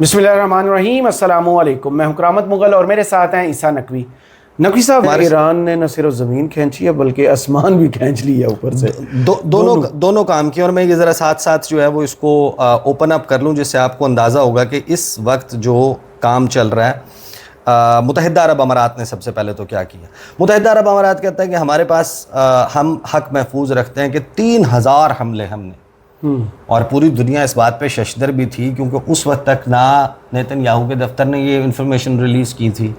बिस्मिल्लाहिर्रहमानिर्रहीम, अस्सलामु अलैकुम। मैं हूं करामत मुगल और मेरे साथ हैं ईसा नकवी। नकवी साहब, ईरान ने न सिर्फ ज़मीन खींची है बल्कि आसमान भी खींच लिया ऊपर से। दोनों काम किए। और मैं ये ज़रा साथ साथ जो है वो इसको ओपन अप कर लूँ जिससे आपको अंदाज़ा होगा कि इस वक्त जो काम चल रहा है। मुत्तहिदा अरब अमारात ने सबसे पहले तो क्या किया। मुत्तहिदा अरब अमारात कहता है कि हमारे पास हम हक महफूज रखते हैं कि 3000 हमले हमने, और पूरी दुनिया इस बात पे शशदर भी थी क्योंकि उस वक्त तक ना नेतन्याहू के दफ्तर ने ये इंफॉर्मेशन रिलीज़ की थी,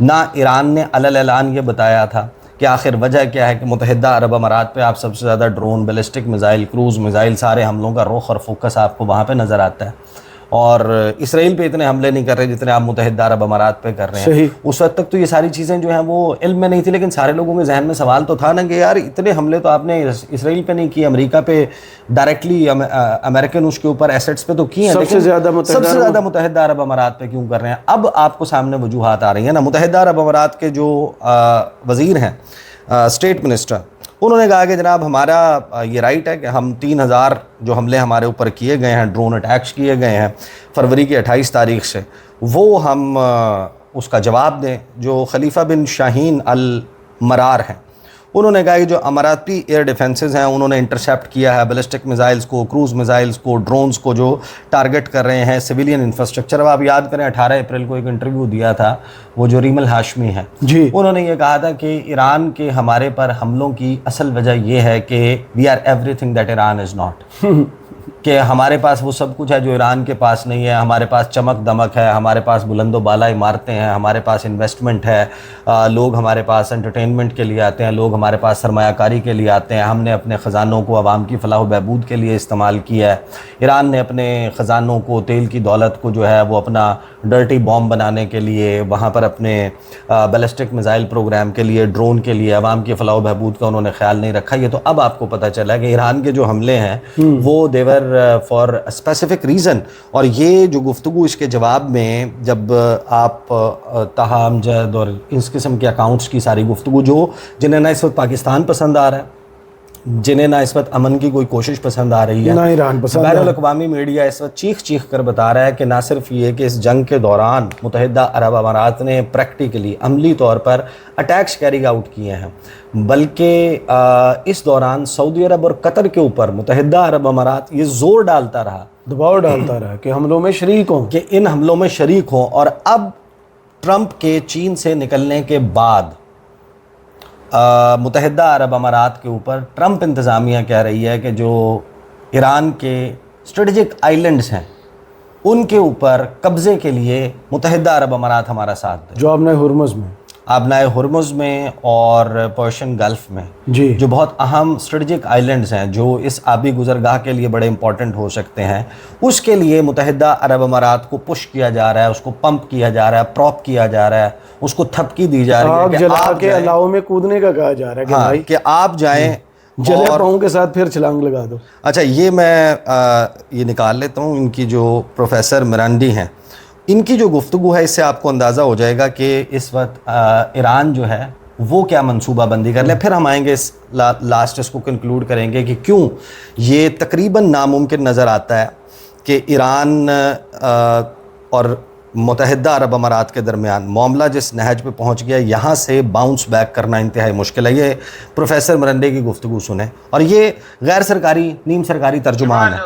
ना ईरान ने अलल ऐलान ये बताया था कि आखिर वजह क्या है कि मुत्तहिदा अरब अमारात पे आप सबसे ज़्यादा drone, ballistic missile, cruise missile, सारे हमलों का रुख और फोकस आपको वहाँ पे नज़र आता है। और इसराइल पे इतने हमले नहीं कर रहे जितने आप मुत्तहिदा अरब अमारात पे कर रहे हैं। उस वक्त तक तो ये सारी चीज़ें जो हैं वो इल्म में नहीं थी, लेकिन सारे लोगों के जहन में सवाल तो था ना कि यार इतने हमले तो आपने इसराइल पे नहीं किए, अमेरिका पे डायरेक्टली, अमेरिकन उसके ऊपर एसेट्स पे तो किए हैं, सबसे ज़्यादा मुत्तहिदा अरब अमारात पे क्यों कर रहे हैं। अब आपको सामने वजूहात आ रही हैं ना। मुत्तहिदा अरब अमारात के जो वज़ीर हैं, स्टेट मिनिस्टर, उन्होंने कहा कि जनाब हमारा ये राइट है कि हम 3000 जो हमले हमारे ऊपर किए गए हैं, ड्रोन अटैक्स किए गए हैं फरवरी की 28 तारीख से, वो हम उसका जवाब दें। जो खलीफा बिन शाहीन अल मरार हैं, उन्होंने कहा कि जो अमाराती एयर डिफेंसेस हैं उन्होंने इंटरसेप्ट किया है बैलिस्टिक मिज़ाइल्स को, क्रूज़ मिज़ाइल्स को, ड्रोन्स को जो टारगेट कर रहे हैं सिविलियन इंफ्रास्ट्रक्चर। अब आप याद करें 18 अप्रैल को एक इंटरव्यू दिया था वो जो रीमल हाशमी है जी, उन्होंने ये कहा था कि ईरान के हमारे पर हमलों की असल वजह यह है कि we are everything that Iran is not, कि हमारे पास वो सब कुछ है जो ईरान के पास नहीं है। हमारे पास चमक दमक है, हमारे पास बुलंदो बाला इमारतें हैं, हमारे पास इन्वेस्टमेंट है, लोग हमारे पास एंटरटेनमेंट के लिए आते हैं, लोग हमारे पास सरमायाकारी के लिए आते हैं। हमने अपने ख़जानों को आवाम की फलाह व बहबूद के लिए इस्तेमाल किया है। ईरान ने अपने ख़जानों को, तेल की दौलत को जो है वो अपना डर्टी बॉम्ब बनाने के लिए, वहाँ पर अपने बैलिस्टिक मिज़ाइल प्रोग्राम के लिए, ड्रोन के लिए, आवाम की फलाह व बहबूद का उन्होंने ख्याल नहीं रखा। ये तो अब आपको पता चला कि ईरान के जो हमले हैं वो देवर फॉर स्पेसिफिक रीज़न। और ये जो गुफ्तगू इसके जवाब में जब आप ताहम जद और इस किस्म के अकाउंट्स की सारी गुफ्तगू, जो जिन्हें ना इस वक्त पाकिस्तान पसंद आ रहा है, जिन्हें ना इस वक्त अमन की कोई कोशिश पसंद आ रही है, ना ईरान पसंद, बैनुल-अक़वामी मीडिया इस वक्त चीख चीख कर बता रहा है कि ना सिर्फ ये कि इस जंग के दौरान मुत्तहिदा अरब अमारात ने प्रैक्टिकली, अमली तौर पर अटैक्स कैरी आउट किए हैं, बल्कि इस दौरान सऊदी अरब और कतर के ऊपर मुत्तहिदा अरब अमारात ये ज़ोर डालता रहा, दबाव डालता रहा कि हमलों में शरीक हों, कि इन हमलों में शरीक हों। और अब ट्रंप के चीन से निकलने के बाद मुत्तहिदा अरब अमारात के ऊपर ट्रंप इंतज़ामिया कह रही है कि जो ईरान के स्ट्रेटजिक आइलैंड्स हैं उनके ऊपर कब्ज़े के लिए मुत्तहिदा अरब अमारात हमारा साथ दे। जो आबनाए हुर्मुज़ में और पर्शियन गल्फ़ में जी, जो बहुत अहम स्ट्रेटजिक आइलैंड्स हैं जो इस आबी गुज़रगाह के लिए बड़े इंपॉर्टेंट हो सकते हैं, उसके लिए मुत्तहिदा अरब अमारात को पुश किया जा रहा है, उसको पंप किया जा रहा है, प्रॉप किया जा रहा है, उसको थपकी दी जा रही है कि जला के अलाव में कूदने का कहा जा रहा है कि हाँ, भाई कि आप जाएं जले पाँव के साथ फिर छलांग लगा दो। अच्छा, ये मैं ये निकाल लेता हूँ। इनकी जो प्रोफेसर मिरांडी हैं, इनकी जो गुफ्तगू है इससे आपको अंदाज़ा हो जाएगा कि इस वक्त ईरान जो है वो क्या मंसूबा बंदी कर ले। फिर हम आएंगे इस लास्ट इसको कंक्लूड करेंगे कि क्यों ये तकरीबन नामुमकिन नज़र आता है कि ईरान और मुत्तहिदा अरब अमारात के दरमियान मामला जिस नहज पे पहुंच गया, यहाँ से बाउंस बैक करना इंतहाई मुश्किल है। ये प्रोफेसर मिरांडी की गुफ्तगू सुने, और ये गैर सरकारी, नीम सरकारी तर्जुमान है।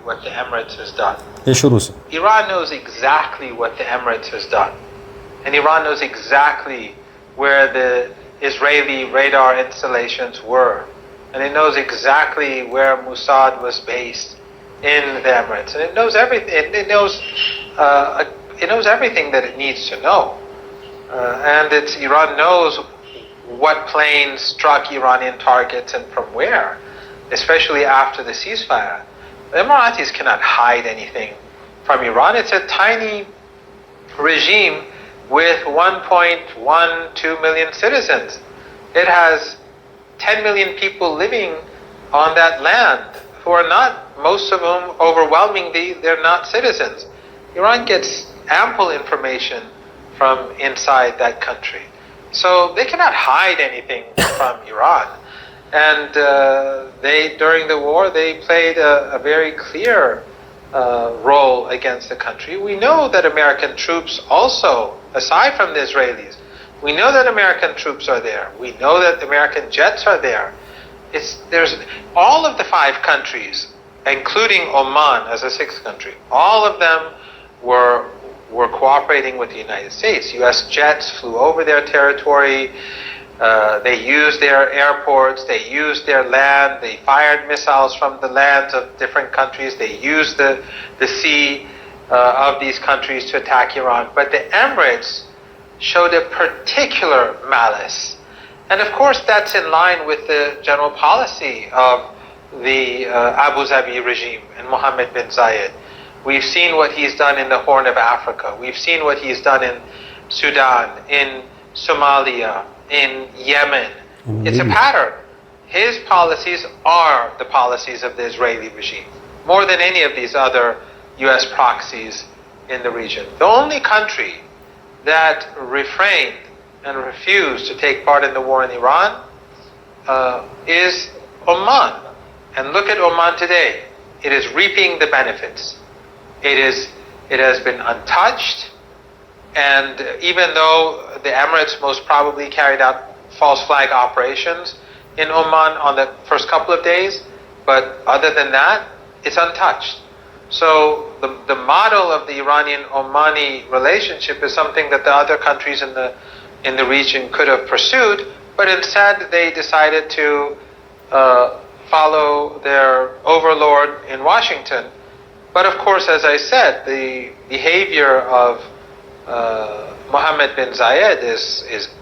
What the Emirates has done. ये शुरू से Iran knows exactly what the Emirates has done, and Iran knows exactly where the Israeli radar installations were, and it knows exactly where Mossad was based in the Emirates, and it knows everything. It knows everything that it needs to know, and Iran knows what planes struck Iranian targets and from where, especially after the ceasefire. The Emiratis cannot hide anything from Iran. It's a tiny regime with 1.12 million citizens. It has 10 million people living on that land who are not, most of whom overwhelmingly, they're not citizens. Iran gets ample information from inside that country. So they cannot hide anything from Iran. And during the war, they played a very clear role against the country. We know that American troops also, aside from the Israelis, we know that American troops are there. We know that American jets are there. There's all of the 5 countries, including Oman as a 6th country, all of them were cooperating with the United States. U.S. jets flew over their territory. They used their airports. They used their land. They fired missiles from the lands of different countries. They used the sea of these countries to attack Iran. But the Emirates showed a particular malice. And of course, that's in line with the general policy of the Abu Dhabi regime and Mohammed bin Zayed. We've seen what he's done in the Horn of Africa. We've seen what he's done in Sudan, in Somalia, in Yemen. It's a pattern. His policies are the policies of the Israeli regime, more than any of these other U.S. proxies in the region. The only country that refrained and refused to take part in the war in Iran is Oman. And look at Oman today. It is reaping the benefits. It has been untouched, and even though the Emirates most probably carried out false flag operations in Oman on the first couple of days, but other than that, it's untouched. So the model of the Iranian-Omani relationship is something that the other countries in the region could have pursued, but instead they decided to follow their overlord in Washington. But of course, as I said, the behavior of Mohammed bin Zayed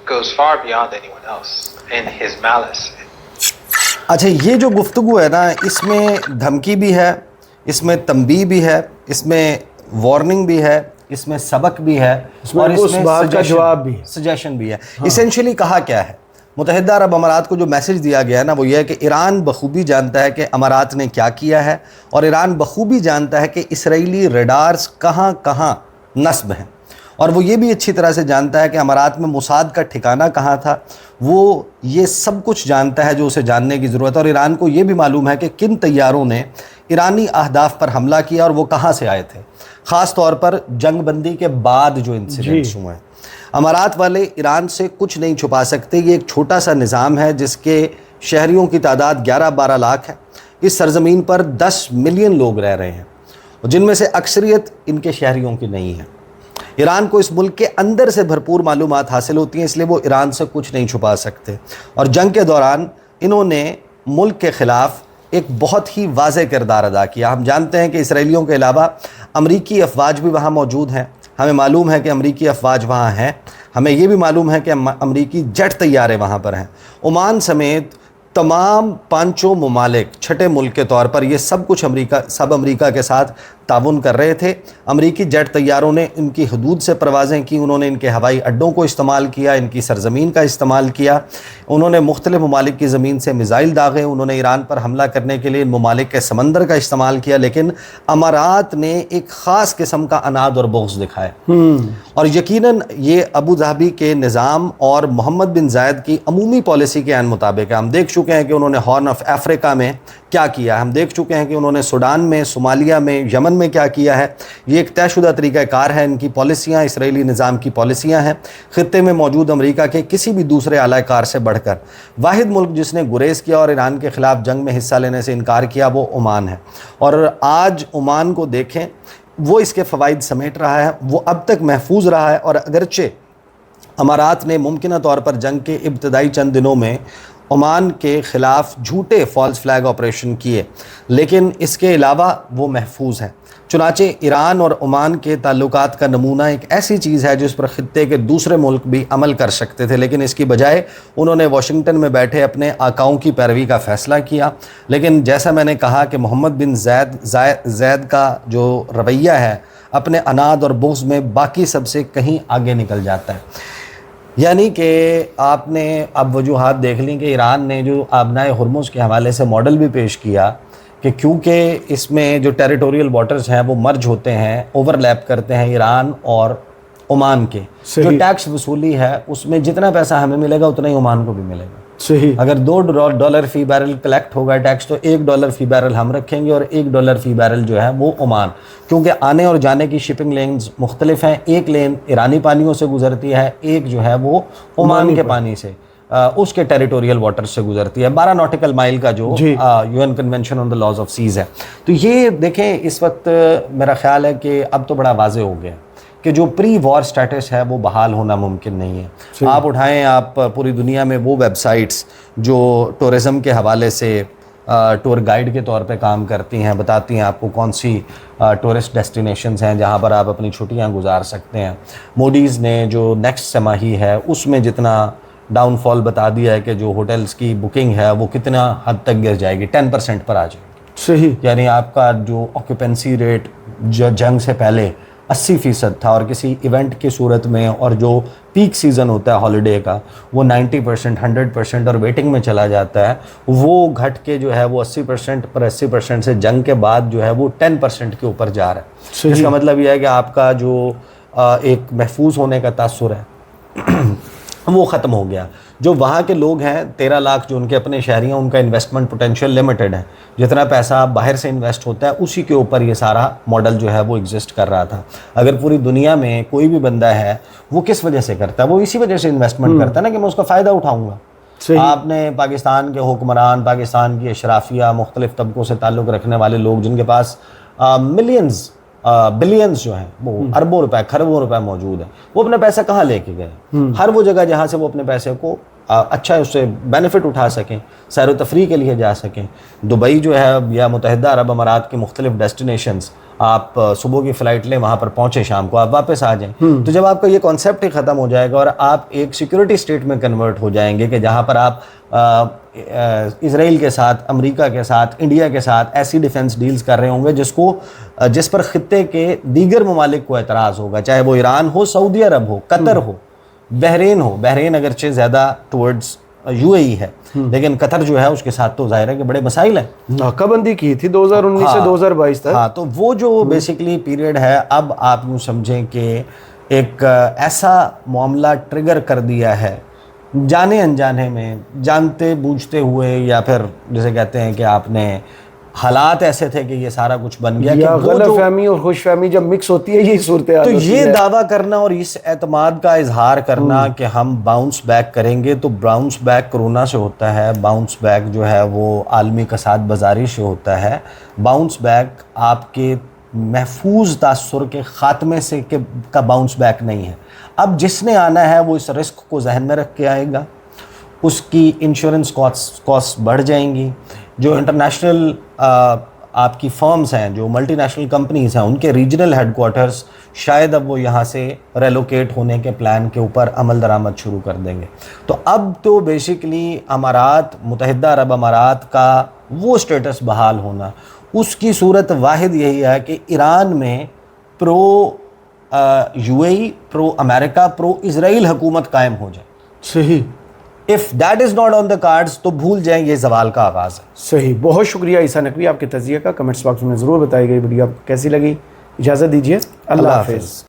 goes far beyond anyone else in his malice. अच्छा, ये जो गुफ्तगू है ना, इसमें धमकी भी है, इसमें तंबीह भी है, इसमें वार्निंग भी है, इसमें सबक भी है, और इसमें सजेशन भी है। इसेंशियली कहा क्या है? मुत्तहिदा अरब अमारात को जो मैसेज दिया गया है ना, वो ये है कि ईरान बखूबी जानता है कि अमारात ने क्या किया है, और ईरान बखूबी जानता है कि इसराइली रडार्स कहाँ कहाँ नस्ब हैं, और वो ये भी अच्छी तरह से जानता है कि अमारात में मुसाद का ठिकाना कहाँ था। वो ये सब कुछ जानता है जो उसे जानने की ज़रूरत है, और ईरान को ये भी मालूम है कि किन तैयारों ने ईरानी अहदाफ पर हमला किया और वो कहाँ से आए थे, ख़ास तौर पर जंग बंदी के बाद जो इंसिडेंट्स हुए हैं। अमारात वाले ईरान से कुछ नहीं छुपा सकते। ये एक छोटा सा निज़ाम है जिसके शहरियों की तादाद 11-12 लाख है। इस सरज़मीन पर 10 मिलियन लोग रह रहे हैं, जिनमें से अक्सरियत इनके शहरियों की नहीं है। ईरान को इस मुल्क के अंदर से भरपूर मालूमात हासिल होती हैं, इसलिए वो ईरान से कुछ नहीं छुपा सकते। और जंग के दौरान इन्होंने मुल्क के ख़िलाफ़ एक बहुत ही वाज़ेह किरदार अदा किया। हम जानते हैं कि इसराइलियों के अलावा अमरीकी अफवाज भी वहाँ मौजूद हैं। हमें मालूम है कि अमरीकी अफवाज वहाँ हैं। हमें ये भी मालूम है कि अमरीकी जेट तैयारे वहाँ पर हैं। ओमान समेत तमाम 5 ममालिक छठे मुल्क के तौर पर ये सब कुछ अमरीका के साथ ताउन कर रहे थे। अमरीकी जेट तैयारों ने इनकी हदूद से परवाज़ें की, उन्होंने इनके हवाई अड्डों को इस्तेमाल किया, इनकी सरज़मीन का इस्तेमाल किया, उन्होंने मुख्तलिफ़ ममालिक की ज़मीन से मिज़ाइल दागे, उन्होंने ईरान पर हमला करने के लिए इन ममालिक के समंदर का इस्तेमाल किया। लेकिन अमारात ने एक ख़ास किस्म का अनाद और बुग़्ज़ दिखाया, और यकीनन ये अबू धाबी के निज़ाम और मोहम्मद बिन ज़ायद की अमूमी पॉलिसी के मुताबिक है। हम देख चुके हैं कि उन्होंने हॉर्न ऑफ अफ्रीका में क्या किया, हम देख चुके हैं कि उन्होंने सूडान में, सोमालिया में, यमन में क्या किया है। ये एक तयशुदा तरीक़ाकार है, इनकी पॉलिसियाँ इसराइली निज़ाम की पॉलिसियाँ हैं। ख़ित्ते में मौजूद अमरीका के किसी भी दूसरे आलाकार से बढ़कर वाहिद मुल्क जिसने गुरेज़ किया और ईरान के ख़िलाफ़ जंग में हिस्सा लेने से इनकार किया, वो ओमान है। और आज ओमान को देखें, वो इसके फ़वाइद समेट रहा है, वो अब तक महफूज रहा है। और अगरचे अमारात ने मुमकिन तौर पर जंग के इब्तदाई चंद दिनों में ओमान के ख़िलाफ़ झूठे फॉल्स फ्लैग ऑपरेशन किए, लेकिन इसके अलावा वो महफूज हैं। चुनाचे ईरान और ओमान के ताल्लुकात का नमूना एक ऐसी चीज़ है जिस पर ख़ित्ते के दूसरे मुल्क भी अमल कर सकते थे, लेकिन इसकी बजाय उन्होंने वाशिंगटन में बैठे अपने आकाओं की पैरवी का फ़ैसला किया। लेकिन जैसा मैंने कहा कि मोहम्मद बिन ज़ैद का जो रवैया है अपने अनाद और बुग़्ज़ में बाकी सबसे कहीं आगे निकल जाता है। यानी कि आपने अब वजूहात देख ली कि ईरान ने जो आबनाए हुर्मुज़ के हवाले से मॉडल भी पेश किया कि क्योंकि इसमें जो टेरिटोरियल वाटर्स हैं वो मर्ज होते हैं, ओवरलैप करते हैं ईरान और ओमान के, जो टैक्स वसूली है उसमें जितना पैसा हमें मिलेगा उतना ही ओमान को भी मिलेगा। صحیح. اگر $2 فی بیرل کلیکٹ ہوگا ٹیکس تو $1 فی بیرل ہم رکھیں گے اور $1 فی بیرل جو ہے وہ عمان, کیونکہ آنے اور جانے کی شپنگ لینز مختلف ہیں. ایک لین ایرانی پانیوں سے گزرتی ہے, ایک جو ہے وہ عمان کے پانی سے, اس کے ٹیریٹوریل واٹر سے گزرتی ہے. 12 ناٹیکل مائل کا جو UN convention on the laws of seas ہے. تو یہ دیکھیں اس وقت میرا خیال ہے کہ اب تو بڑا واضح ہو گیا کہ جو پری وار سٹیٹس ہے وہ بحال ہونا ممکن نہیں ہے. آپ اٹھائیں, آپ پوری دنیا میں وہ ویب سائٹس جو ٹورزم کے حوالے سے ٹور گائیڈ کے طور پہ کام کرتی ہیں, بتاتی ہیں آپ کو کون سی ٹورسٹ ڈیسٹینیشنز ہیں جہاں پر آپ اپنی چھٹیاں گزار سکتے ہیں. موڈیز نے جو نیکسٹ سماہی ہے اس میں جتنا ڈاؤن فال بتا دیا ہے کہ جو ہوٹلز کی بکنگ ہے وہ کتنا حد تک گر جائے گی, 10% پر آ جائے گی. صحیح. یعنی آپ کا جو آکوپینسی ریٹ جنگ سے پہلے 80% تھا اور کسی ایونٹ کی صورت میں, اور جو پیک سیزن ہوتا ہے ہالیڈے کا وہ 90%, 100% اور ویٹنگ میں چلا جاتا ہے, وہ گھٹ کے جو ہے وہ 80% پر 80% سے جنگ کے بعد جو ہے وہ 10% کے اوپر جا رہا ہے. اس کا مطلب یہ ہے کہ آپ کا جو ایک محفوظ ہونے کا تاثر ہے وہ ختم ہو گیا. جو وہاں کے لوگ ہیں 13 لاکھ جو ان کے اپنے شہری ہیں, ان کا انویسٹمنٹ پوٹینشیل لمیٹڈ ہے. جتنا پیسہ باہر سے انویسٹ ہوتا ہے اسی کے اوپر یہ سارا ماڈل جو ہے وہ ایگزسٹ کر رہا تھا. اگر پوری دنیا میں کوئی بھی بندہ ہے وہ کس وجہ سے کرتا ہے, وہ اسی وجہ سے انویسٹمنٹ کرتا ہے نا کہ میں اس کا فائدہ اٹھاؤں گا. آپ نے پاکستان کے حکمران, پاکستان کی اشرافیہ, مختلف طبقوں سے تعلق رکھنے والے لوگ جن کے پاس ملینز بلینز جو ہیں, وہ اربوں روپے, کھربوں روپے موجود ہیں, وہ اپنے پیسے کہاں لے کے گئے؟ ہر وہ جگہ جہاں سے وہ اپنے پیسے کو اچھا اس سے بینیفٹ اٹھا سکیں, سیر و تفریح کے لیے جا سکیں. دبئی جو ہے یا متحدہ عرب امارات کی مختلف ڈیسٹینیشنز, آپ صبح کی فلائٹ لیں, وہاں پر پہنچیں, شام کو آپ واپس آ جائیں. تو جب آپ کا یہ کانسیپٹ ہی ختم ہو جائے گا اور آپ ایک سیکورٹی اسٹیٹ میں کنورٹ ہو جائیں گے کہ جہاں پر آپ اسرائیل کے ساتھ, امریکہ کے ساتھ, انڈیا کے ساتھ ایسی ڈیفنس ڈیلز کر رہے ہوں گے جس پر خطے کے دیگر ممالک کو اعتراض ہوگا, چاہے وہ ایران ہو, سعودی عرب ہو, قطر ہو, بحرین ہو. بحرین اگرچہ زیادہ ٹورڈز UAE ہے, لیکن قطر جو ہے اس کے ساتھ تو ظاہر ہے کہ بڑے مسائل ہیں. ناکہ بندی کی تھی 2019 سے 2022 تک. ہاں, تو وہ جو بیسیکلی پیریڈ ہے, اب آپ یوں سمجھیں کہ ایک ایسا معاملہ ٹریگر کر دیا ہے جانے انجانے میں, جانتے بوجھتے ہوئے, یا پھر جسے کہتے ہیں کہ آپ نے حالات ایسے تھے کہ یہ سارا کچھ بن گیا, یا غلط فہمی اور خوش فہمی جب مکس ہوتی ہے یہی صورتحال تو ہوتی یہ ہے. دعویٰ کرنا اور اس اعتماد کا اظہار کرنا کہ ہم باؤنس بیک کریں گے, تو باؤنس بیک کرونا سے ہوتا ہے, باؤنس بیک جو ہے وہ عالمی کساد بازاری سے ہوتا ہے, باؤنس بیک آپ کے محفوظ تاثر کے خاتمے سے کا باؤنس بیک نہیں ہے. اب جس نے آنا ہے وہ اس رسک کو ذہن میں رکھ کے آئے گا, اس کی انشورنس کاسٹ بڑھ جائیں گی. جو انٹرنیشنل آپ کی فرمز ہیں, جو ملٹی نیشنل کمپنیز ہیں, ان کے ریجنل ہیڈ کوارٹرز شاید اب وہ یہاں سے ریلوکیٹ ہونے کے پلان کے اوپر عمل درآمد شروع کر دیں گے. تو اب تو بیسیکلی امارات, متحدہ عرب امارات کا وہ سٹیٹس بحال ہونا, اس کی صورت واحد یہی ہے کہ ایران میں پرو UAE, پرو امریکہ, پرو اسرائیل حکومت قائم ہو جائے. صحیح. if that is not on the cards تو بھول جائیں یہ زوال کا آغاز ہے. صحیح. بہت شکریہ عیسیٰ نقوی آپ کے تجزیہ کا. کمنٹس باکس میں ضرور بتائی گئی ویڈیو آپ کو کیسی لگی. اجازت دیجیے, اللہ حافظ.